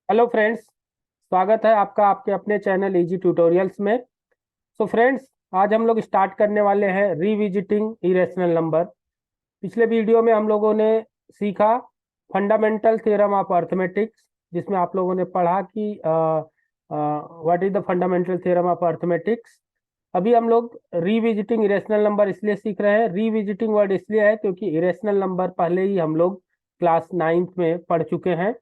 Hello friends. स्वागत है आपका आपके अपने चैनल इजी ट्यूटोरियल्स में। सो फ्रेंड्स, आज हम लोग स्टार्ट करने वाले हैं रिविजिटिंग इरेशनल नंबर। पिछले वीडियो में हम लोगों ने सीखा फंडामेंटल थ्योरम ऑफ अर्थमेटिक्स, जिसमें आप लोगों ने पढ़ा कि what is the fundamental theorem of arithmetics. अभी हम लोग रिविजिटिंग इरेशनल नंबर इसलिए सीख रहे हैं, रिविजिटिंग वर्ड इसलिए है क्योंकि इरेशनल नंबर पहले ही हम लोग क्लास 9th में पढ़ चुके हैं।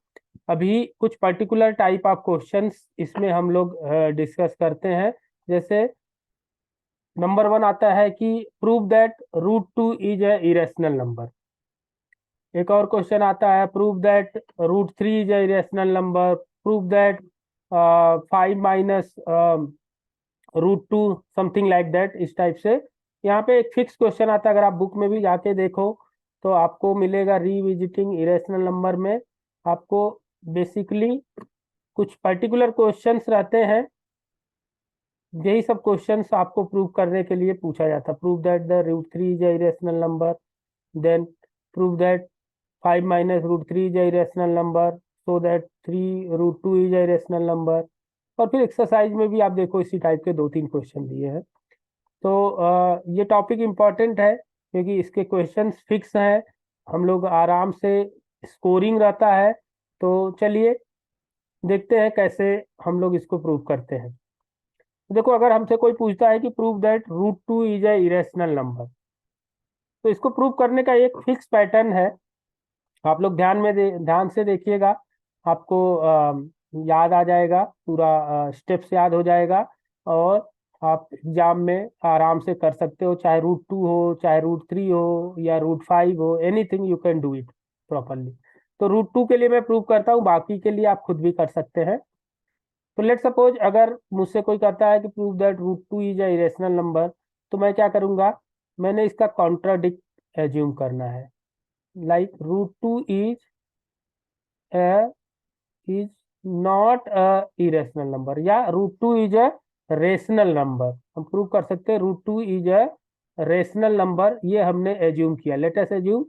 अभी कुछ पर्टिकुलर टाइप ऑफ क्वेश्चंस इसमें हम लोग डिस्कस करते हैं। जैसे नंबर 1 आता है कि prove that √2 is a irrational number. एक और क्वेश्चन आता है prove that √3 is a irrational number. Prove that 5 minus √2, something like that, इस टाइप से। यहाँ पे एक फिक्स क्वेश्चन आता है, अगर आप बुक में भी जाके देखो तो आपको मिलेगा रिविजिटिंग इरेशनल नंबर में। आपको बेसिकली कुछ पर्टिकुलर क्वेश्चंस रहते हैं, यही सब क्वेश्चंस आपको प्रूव करने के लिए पूछा जाता है। Prove that the √3 is a irrational number, then prove that 5 minus √3 is a irrational number, so that 3 √2 is a irrational number. और फिर एक्सरसाइज में भी आप देखो इसी टाइप के 2-3 क्वेश्चन दिए हैं। तो ये टॉपिक इम्पॉर्टेंट है क्योंकि इसके क्वेश्चंस फिक्स हैं, हम लोग आराम से स्कोरिंग रहता है। तो चलिए देखते हैं कैसे हम लोग इसको प्रूव करते हैं। देखो, अगर हमसे कोई पूछता है कि prove that √2 is a irrational number, तो इसको प्रूव करने का एक फिक्स पैटर्न है। आप लोग ध्यान से देखिएगा, आपको याद आ जाएगा, पूरा स्टेप्स याद हो जाएगा। और आप एग्जाम में आराम से कर सकते हो, चाहे √2 हो, चाहे √3 हो, या √5 हो, anything you can do it properly. तो √2 के लिए मैं प्रूव करता हूँ, बाकी के लिए आप खुद भी कर सकते हैं। तो लेट सपोज अगर मुझसे कोई कहता है कि prove that √2 is a irrational number, तो मैं क्या करूंगा, मैंने इसका कॉन्ट्राडिक्ट एज्यूम करना है। Like √2 is not a irrational number, या √2 इज अ रेशनल नंबर। हम प्रूव कर सकते हैं √2 इज अ रेशनल नंबर, ये हमने एज्यूम किया। Late us assume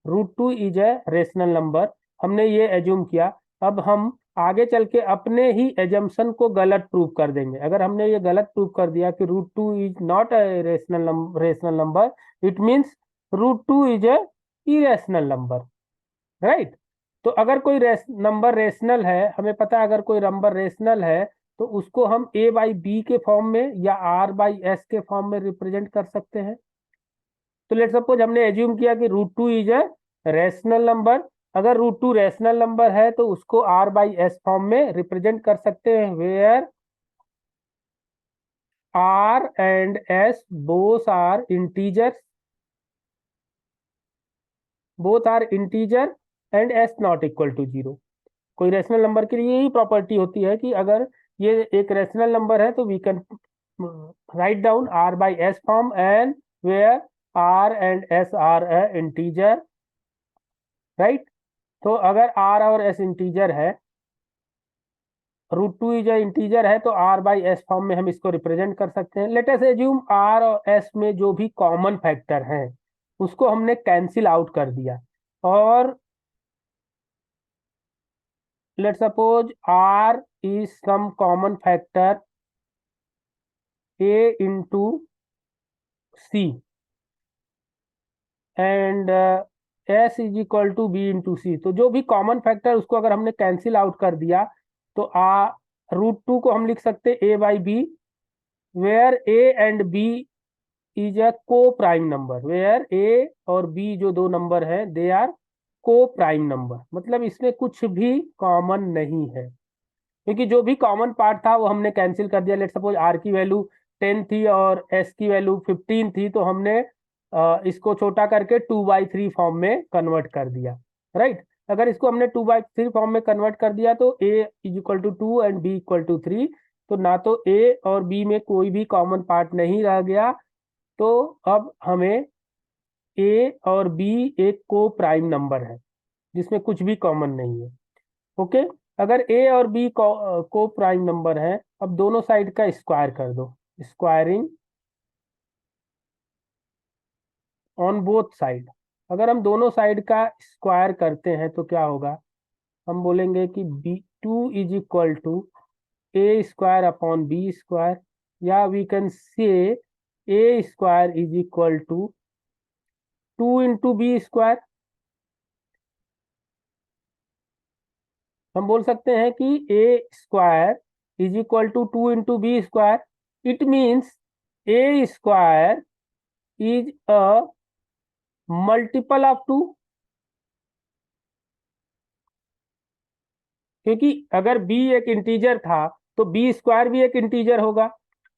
√2 is a rational number, हमने ये एज्यूम किया। अब हम आगे चल के अपने ही एजम्पशन को गलत प्रूव कर देंगे। अगर हमने ये गलत प्रूव कर दिया कि √2 is not a rational number, it means √2 is a irrational number, right. तो अगर कोई नंबर रेशनल है, हमें पता है अगर कोई नंबर रेशनल है तो उसको हम a/b के फॉर्म में या r/s के फॉर्म में रिप्रेजेंट कर सकते हैं। तो लेट सपोज हमने एज्यूम किया कि √2 इज ए रेशनल नंबर। अगर √2 रेशनल नंबर है तो उसको r/s फॉर्म में रिप्रेजेंट कर सकते हैं, where r and s both are integers, and s not equal to 0। कोई रेशनल नंबर के लिए यही प्रॉपर्टी होती है कि अगर ये एक रेशनल नंबर है तो we can write down r/s form, and where r and s are integer, right. तो अगर r और s इंटीजर है, √2 इज इंटीजर है, तो r/s फॉर्म में हम इसको रिप्रेजेंट कर सकते हैं। लेट अस एज्यूम r और s में जो भी कॉमन फैक्टर हैं उसको हमने कैंसिल आउट कर दिया, और let suppose r is some common factor a into C, and s is equal to b into C. तो जो भी कॉमन फैक्टर उसको अगर हमने कैंसिल आउट कर दिया तो √2 को हम लिख सकते a/b, where a and b is a coprime number, where a और b जो दो नंबर हैं they are coprime number. मतलब इसमें कुछ भी कॉमन नहीं है, क्योंकि जो भी कॉमन पार्ट था वो हमने कैंसिल कर दिया। लेट सपोज r की वैल्यू 10 थी और s की वैल्यू 15 थी, तो हमने इसको छोटा करके 2/3 फॉर्म में कन्वर्ट कर दिया, राइट। अगर इसको हमने 2/3 फॉर्म में कन्वर्ट कर दिया तो a is equal to 2 and b equal to 3। तो ना तो a और b में कोई भी कॉमन पार्ट नहीं रह गया, तो अब हमें a और b एक को प्राइम नंबर है जिसमें कुछ भी कॉमन नहीं है। ओके, अगर ए और बी को प्राइम नंबर है, अब दोनों साइड का स्क्वायर कर दो, स्क्वायरिंग ऑन बोथ साइड। अगर हम दोनों साइड का स्क्वायर करते हैं तो क्या होगा, हम बोलेंगे कि B 2 is equal to A square upon B square, या we can say A square is equal to 2 into B square. हम बोल सकते हैं कि A square is equal to 2 into B square. It means A square is a multiple of 2, क्योंकि अगर b एक integer था तो बी स्क्वायर भी एक इंटीजर होगा,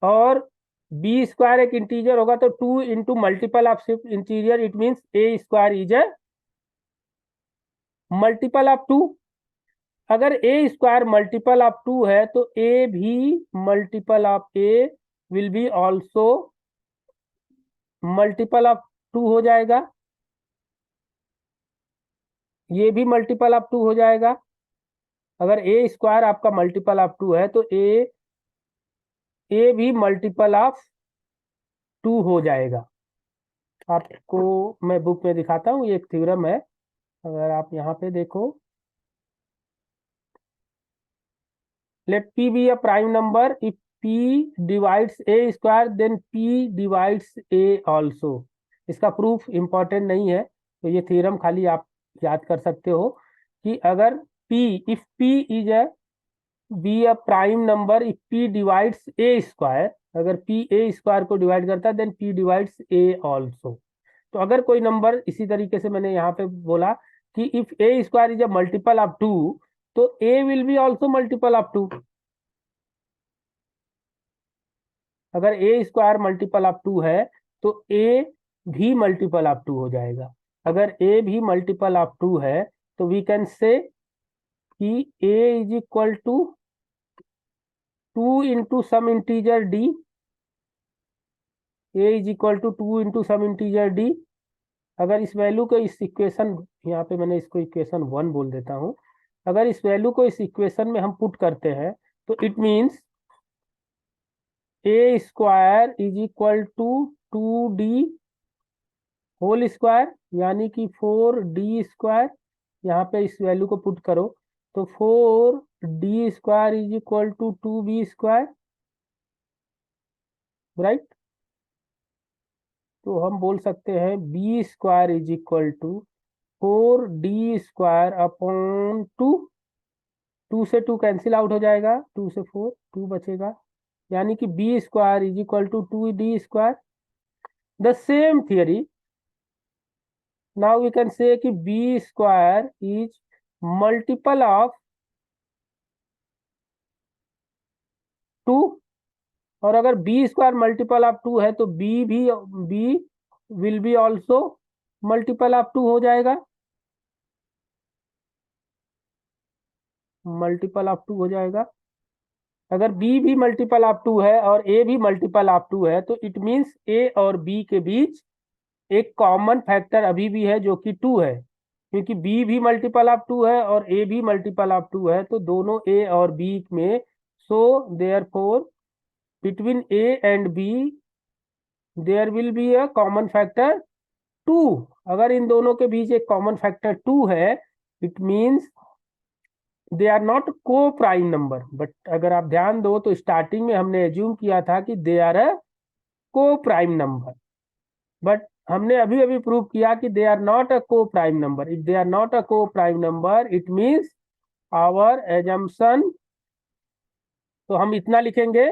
और बी स्क्वायर एक इंटीजर होगा तो 2 into multiple of integer, it means A square is a multiple of 2। अगर ए स्क्वायर मल्टीपल ऑफ 2 है तो ए भी multiple of A will be also multiple of 2 हो जाएगा, ये भी मल्टीपल ऑफ 2 हो जाएगा। अगर ए स्क्वायर आपका मल्टीपल ऑफ 2 है तो ए भी मल्टीपल ऑफ 2 हो जाएगा। आपको मैं बुक में दिखाता हूँ, ये एक थ्योरम है। अगर आप यहाँ पे देखो, let p be a prime number if p divides a square then p divides a also. इसका प्रूफ इंपॉर्टेंट नहीं है, तो ये थ्योरम खाली आप याद कर सकते हो कि अगर p if p is a be a prime number if p divides a square, अगर p a स्क्वायर को डिवाइड करता है then p divides a also. तो अगर कोई नंबर, इसी तरीके से मैंने यहाँ पे बोला कि if A square is a multiple of 2 तो A will be also multiple of 2। अगर ए स्क्वायर मल्टीपल ऑफ 2 है तो ए भी मल्टीपल ऑफ 2 हो जाएगा। अगर ए भी मल्टीपल ऑफ 2 है तो वी कैन से कि A is equal to 2 into some integer D, A is equal to 2 into some integer D. अगर इस वैल्यू को इस इक्वेशन, यहाँ पे मैंने इसको इक्वेशन 1 बोल देता हूँ, अगर इस वैल्यू को इस इक्वेशन में हम पुट करते हैं तो it means A square is equal to 2d whole square, यानी कि 4d स्क्वायर। यहाँ पे इस वैल्यू को पुट करो तो 4d square is equal to 2b square, right. तो हम बोल सकते हैं b square is equal to 4d square upon 2। 2 से 2 कैंसिल आउट हो जाएगा, 2 से 4 2 बचेगा, यानी कि B square is equal to 2d square. The same theory, now we can say कि B square is multiple of 2, और अगर बी स्क्वायर मल्टीपल ऑफ 2 है तो b will be also multiple of 2 हो जाएगा, मल्टीपल ऑफ 2 हो जाएगा। अगर बी भी मल्टीपल ऑफ 2 है और ए भी मल्टीपल ऑफ 2 है तो इट मीन्स ए और बी के बीच एक कॉमन फैक्टर अभी भी है जो कि 2 है, क्योंकि बी भी मल्टीपल ऑफ 2 है और ए भी मल्टीपल ऑफ 2 है, तो दोनों ए और बी में, so therefore between a and b there will be a common factor 2। अगर इन दोनों के बीच एक कॉमन फैक्टर 2 है, it means they are not coprime number. But अगर आप ध्यान दो तो स्टार्टिंग में हमने एज्यूम किया था कि they are a coprime number, but हमने अभी अभी प्रूव किया कि दे are not a coprime number. If they are not a coprime number it means our assumption, तो हम इतना लिखेंगे,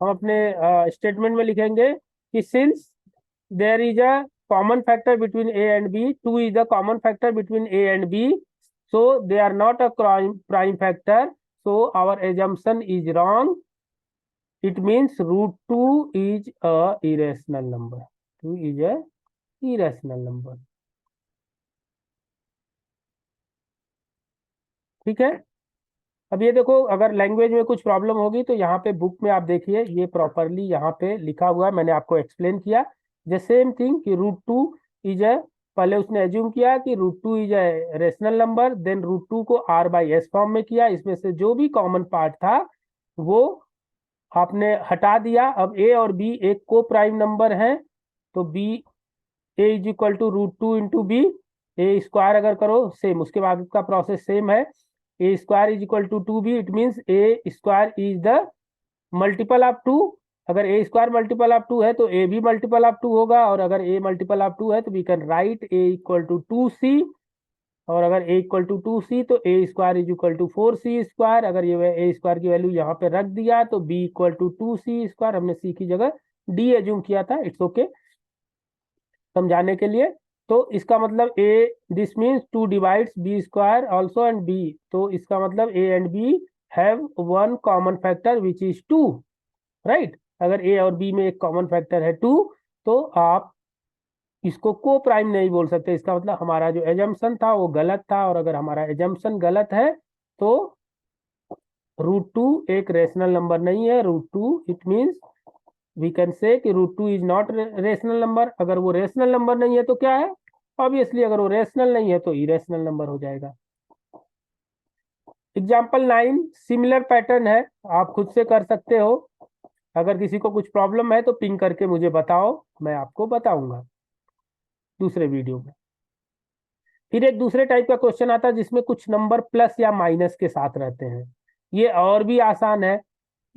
हम अपने स्टेटमेंट में लिखेंगे कि since there is a common factor between a and b, 2 is the common factor between a and b, so they are not a prime factor, so our assumption is wrong. It means root 2 is a irrational number. 2 is a irrational number. ठीक है। अब ये देखो, अगर language में कुछ problem होगी तो यहाँ पे बुक में आप देखिए, ये प्रॉपरली यहाँ पे लिखा हुआ है, मैंने आपको एक्सप्लेन किया। द सेम थिंग कि रूट टू इज ए, पहले उसने एज्यूम किया कि root two is a rational number, then root two को आर बाई एस फॉर्म में किया, इसमें से जो भी कॉमन पार्ट था वो आपने हटा दिया। अब ए और बी एक को प्राइम नंबर है, तो B A is equal to root two into B, A square अगर करो सेम, उसके बाद का प्रोसेस सेम है। A square is equal to 2b, it means A square is the multiple of 2। अगर ए स्क्वायर मल्टीपल ऑफ 2 है तो ए भी मल्टीपल ऑफ 2 होगा, और अगर ए मल्टीपल ऑफ 2 है तो we can write A equal to 2c, और अगर ए इक्वल टू 2c तो A square is equal to 4c square. अगर ये ए स्क्वायर की वैल्यू यहाँ पे रख दिया तो B equal to 2c square, हमने सी की जगह डी एज्यूम किया था, इट्स ओके समझाने के लिए। तो इसका मतलब A, this means 2 divides B square also and B, तो इसका मतलब A and B have one common factor which is 2, right. अगर ए और बी में एक कॉमन फैक्टर है 2 तो आप इसको को प्राइम नहीं बोल सकते। इसका मतलब हमारा जो एजम्पशन था वो गलत था, और अगर हमारा एजम्पशन गलत है तो √2 एक रेशनल नंबर नहीं है। √2 it means we can say कि √2 इज नॉट रेशनल नंबर। अगर वो रेशनल नंबर नहीं है तो क्या है, ऑब्वियसली अगर वो रेशनल नहीं है तो इरेशनल नंबर हो जाएगा। एग्जाम्पल 9 सिमिलर पैटर्न है, आप खुद से कर सकते हो। अगर किसी को कुछ प्रॉब्लम है तो पिंग करके मुझे बताओ, मैं आपको बताऊंगा दूसरे वीडियो में। फिर एक दूसरे टाइप का क्वेश्चन आता है जिसमें कुछ नंबर प्लस या माइनस के साथ रहते हैं। ये और भी आसान है।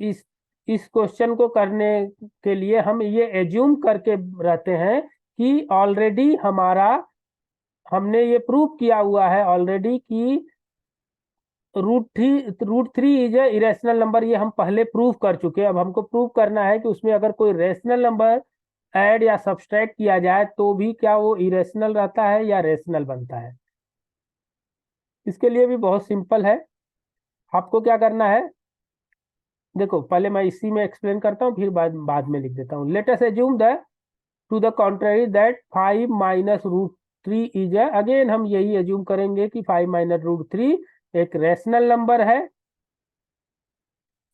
इस इस क्वेश्चन को करने के लिए हम ये एज्यूम करके रहते हैं कि ऑलरेडी हमने ये प्रूव किया हुआ है ऑलरेडी कि √3 इज ए इरेशनल नंबर। ये हम पहले प्रूव कर चुके हैं। अब हमको प्रूव करना है कि उसमें अगर कोई रेशनल नंबर ऐड या सब्सट्रैक्ट किया जाए तो भी क्या वो इरेशनल रहता है या रेशनल बनता है। इसके लिए भी बहुत सिंपल है। आपको क्या करना है, देखो पहले मैं इसी में एक्सप्लेन करता हूँ, फिर बाद में लिख देता हूँ। Let us assume that to the contrary that 5 minus √3 is a, again हम यही एज्यूम करेंगे कि 5 माइनस √3 एक रेशनल नंबर है।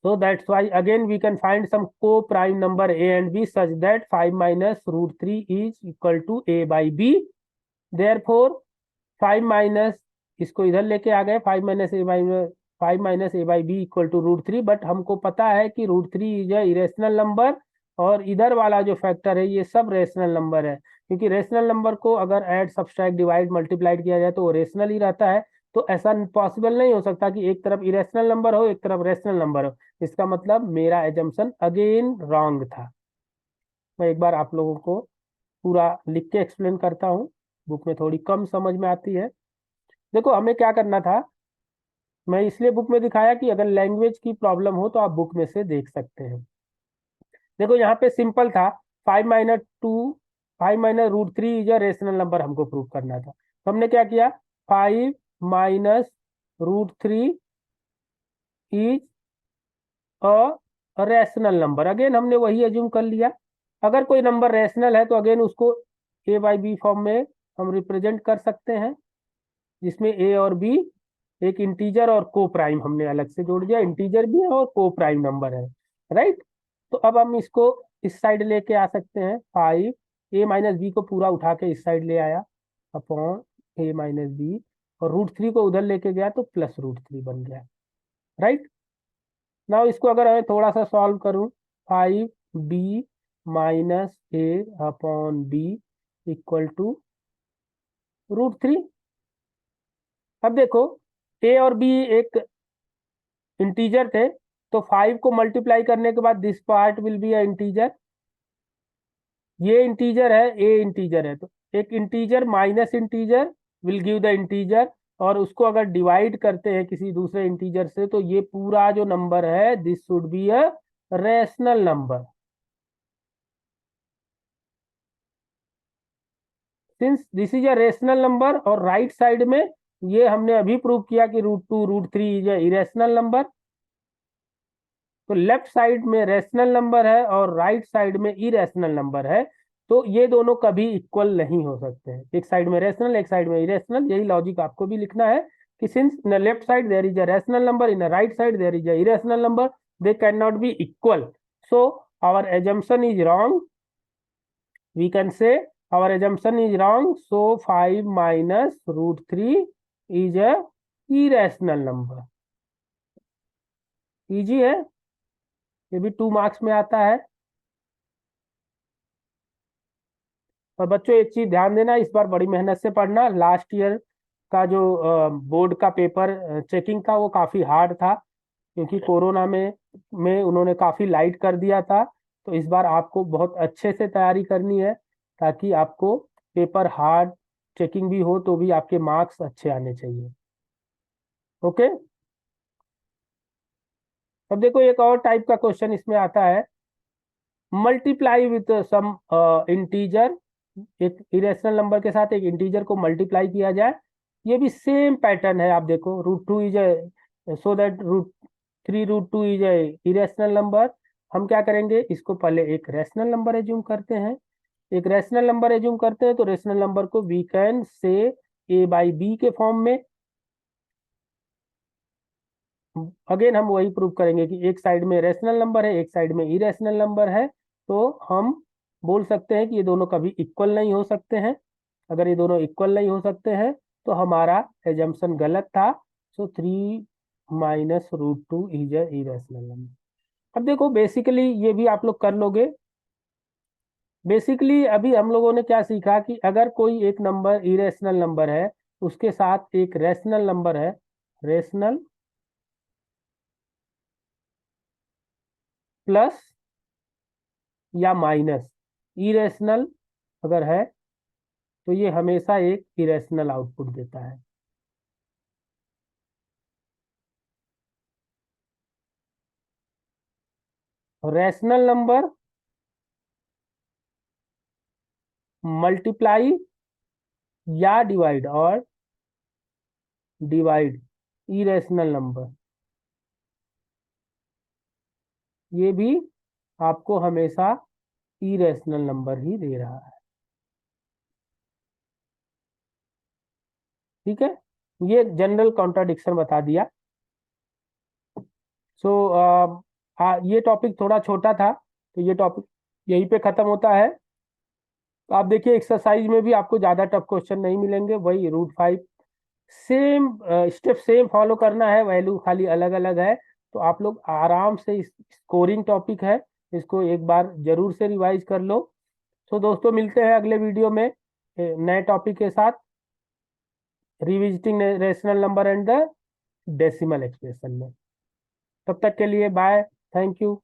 So that's why again we can find some co-prime number a and b such that 5 minus √3 is equal to a by b. Therefore 5 minus, इसको इधर लेके आ गए, 5 minus a by b equal to √3, but हमको पता है कि √3 is a irrational number, और इधर वाला जो फैक्टर है ये सब रेशनल नंबर है, क्योंकि रेशनल नंबर को अगर ऐड सब्सट्रैक्ट डिवाइड मल्टीप्लाइड किया जाए तो वो रेशनल ही रहता है। तो ऐसा पॉसिबल नहीं हो सकता कि एक तरफ इरेशनल नंबर हो एक तरफ रेशनल नंबर हो। इसका मतलब मेरा एजम्पशन अगेन रॉन्ग था। मैं एक बार आप लोगों को पूरा लिख के एक्सप्लेन करता हूँ, बुक में थोड़ी कम समझ में आती है। देखो हमें क्या करना था, मैं इसलिए बुक में दिखाया कि अगर लैंग्वेज की प्रॉब्लम हो तो आप बुक में से देख सकते हैं। देखो यहाँ पे सिंपल था, 5 minus √3 is a rational number हमको प्रूव करना था। तो हमने क्या किया, 5 minus √3 is a rational number. Again हमने वही एज्यूम कर लिया। अगर कोई नंबर रैशनल है तो अगेन उसको ए बाई बी फॉर्म में हम रिप्रेजेंट कर सकते हैं, जिसमें ए और बी एक इंटीजर और को प्राइम हमने अलग से जोड़ दिया, इंटीजर भी है और को प्राइम नंबर है, राइट। तो अब हम इसको इस साइड लेके आ सकते हैं, 5 ए माइनस बी को पूरा उठा के इस साइड ले आया अपॉन ए माइनस बी, और √3 को उधर लेके गया तो प्लस √3 बन गया, राइट। ना इसको अगर मैं थोड़ा सा सॉल्व करूं, 5b minus a upon b equal to √3। अब देखो ए और बी एक इंटीजर थे, तो 5 को मल्टीप्लाई करने के बाद this part will be a integer. ये इंटीजर है, ए इंटीजर है, तो एक integer minus integer will give the integer, और उसको अगर डिवाइड करते हैं किसी दूसरे इंटीजर से तो ये पूरा जो नंबर है this should be a rational number. Since this is a rational number, और राइट साइड में ये हमने अभी प्रूव किया कि √2 √3 इज अ इरेशनल नंबर। तो लेफ्ट साइड में रेशनल नंबर है और राइट साइड में इरेशनल नंबर है, तो ये दोनों कभी इक्वल नहीं हो सकते हैं। एक साइड में रेशनल एक साइड में इरेशनल, यही लॉजिक आपको भी लिखना है कि since in left side there is a rational number, in right side there is a irrational number, they can not be equal, so our assumption is wrong. We can say our assumption is wrong, so 5 minus √3 is a irrational number. Easy है, ये भी 2 marks में आता है। और बच्चों एक चीज ध्यान देना, इस बार बड़ी मेहनत से पढ़ना, लास्ट ईयर का जो बोर्ड का पेपर चेकिंग का वो काफ़ी हार्ड था, क्योंकि कोरोना में उन्होंने काफ़ी लाइट कर दिया था। तो इस बार आपको बहुत अच्छे से तैयारी करनी है, ताकि आपको पेपर हार्ड चेकिंग भी हो तो भी आपके मार्क्स अच्छे आने चाहिए। ओके। अब देखो एक और टाइप का क्वेश्चन इसमें आता है, मल्टीप्लाई विथ सम इंटीजर। एक इरेशनल नंबर के साथ एक इंटीजर को मल्टीप्लाई किया जाए। ये भी सेम पैटर्न है, आप देखो √2 is A, so that √3 √2 is a irrational number. हम क्या करेंगे, इसको पहले एक रैशनल नंबर एज्यूम करते हैं। एक रैशनल नंबर एज्यूम करते हैं तो रैशनल नंबर को वी कैन से a/b के फॉर्म में। अगेन हम वही प्रूव करेंगे कि एक साइड में रैशनल नंबर है, एक साइड में इरेशनल नंबर है, तो हम बोल सकते हैं कि ये दोनों कभी इक्वल नहीं हो सकते हैं। अगर ये दोनों इक्वल नहीं हो सकते हैं तो हमारा एजम्पशन गलत था। सो 3 - √2 इज ए इरेशनल नंबर। अब देखो बेसिकली ये भी आप लोग कर लोगे। बेसिकली अभी हम लोगों ने क्या सीखा कि अगर कोई एक नंबर इरेशनल नंबर है, उसके साथ एक रैशनल नंबर है, रेशनल प्लस या माइनस इरेशनल अगर है, तो ये हमेशा एक इरेशनल आउटपुट देता है। रैशनल नंबर मल्टीप्लाई या डिवाइड और डिवाइड इरेशनल नंबर, ये भी आपको हमेशा इरेशनल नंबर ही दे रहा है। ठीक है, ये जनरल कॉन्ट्राडिक्शन बता दिया। सो ये टॉपिक थोड़ा छोटा था, तो ये टॉपिक यहीं पे खत्म होता है। तो आप देखिए एक्सरसाइज में भी आपको ज़्यादा टफ क्वेश्चन नहीं मिलेंगे, वही √5 सेम स्टेप सेम फॉलो करना है, वैल्यू खाली अलग अलग है। तो आप लोग आराम से, इस स्कोरिंग टॉपिक है, इसको एक बार जरूर से रिवाइज कर लो। तो दोस्तों मिलते हैं अगले वीडियो में नए टॉपिक के साथ, revisiting rational number and the decimal expression में। तब तक के लिए बाय, थैंक यू।